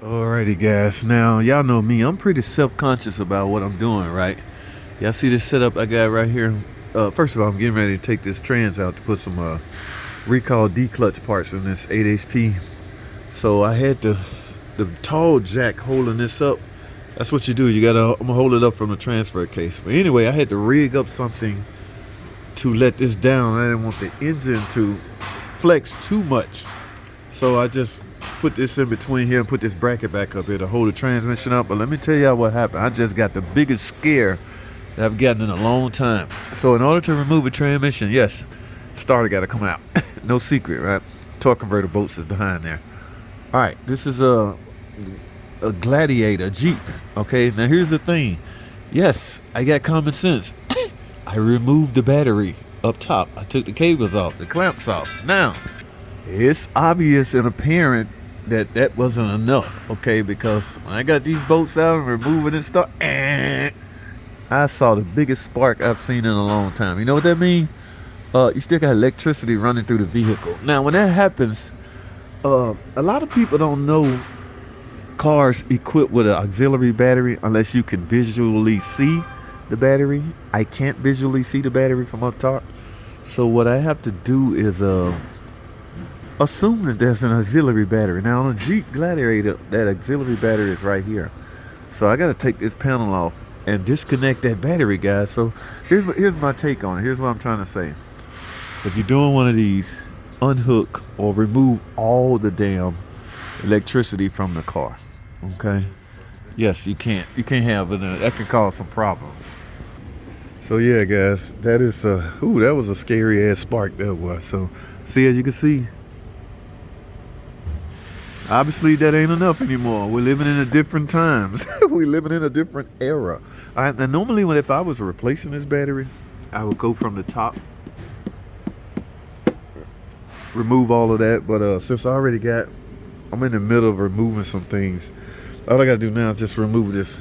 Alrighty, guys. Now, y'all know me. I'm pretty self-conscious about what I'm doing, right? Y'all see this setup I got right here? First of all, I'm getting ready to take this trans out to put some recall D-clutch parts in this 8 HP. So I had the tall jack holding this up. That's what you do. I'm gonna hold it up from the transfer case. But anyway, I had to rig up something to let this down. I didn't want the engine to flex too much. So I just put this in between here and put this bracket back up here to hold the transmission up. But let me tell y'all what happened. I just got the biggest scare that I've gotten in a long time. So in order to remove a transmission, yes, starter got to come out. No secret, right? Torque converter bolts is behind there. All right, this is a Gladiator Jeep. Okay, now here's the thing. Yes, I got common sense. I removed the battery up top. I took the cables off, the clamps off. Now, it's obvious and apparent that that wasn't enough, okay? Because when I got these bolts out and removing and stuff, I saw the biggest spark I've seen in a long time. You know what that means? You still got electricity running through the vehicle. Now, when that happens, a lot of people don't know cars equipped with an auxiliary battery unless you can visually see the battery. I can't visually see the battery from up top. So what I have to do is assume that there's an auxiliary battery. Now on a Jeep Gladiator, that auxiliary battery is right here. So I got to take this panel off and disconnect that battery, guys. So here's my take on it. Here's what I'm trying to say. If you're doing one of these, unhook or remove all the damn electricity from the car. Okay? Yes, you can't have it. That can cause some problems. So yeah, guys, that is that was a scary ass spark that was. So see, as you can see, obviously that ain't enough anymore. We're living in a different times. We're living in a different era. All right, now normally if I was replacing this battery, I would go from the top, remove all of that. But since I'm in the middle of removing some things, all I gotta do now is just remove this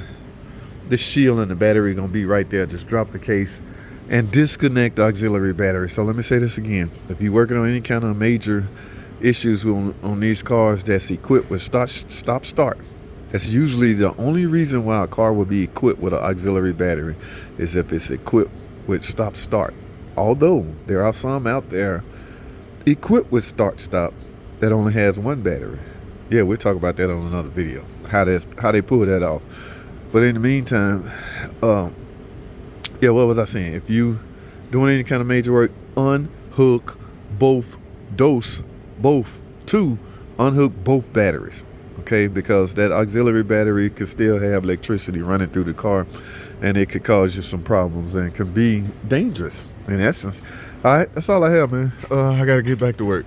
shield, and the battery gonna be right there. Just drop the case and disconnect the auxiliary battery. So let me say this again. If you're working on any kind of major issues on these cars that's equipped with stop start, that's usually the only reason why a car will be equipped with an auxiliary battery, is if it's equipped with stop start. Although there are some out there equipped with start stop that only has one battery. Yeah, we'll talk about that on another video, how they pull that off. But in the meantime, yeah, what was I saying? If you doing any kind of major work, unhook unhook both batteries, okay? Because that auxiliary battery could still have electricity running through the car, and it could cause you some problems and can be dangerous in essence. All right, that's all I have, man. I gotta get back to work.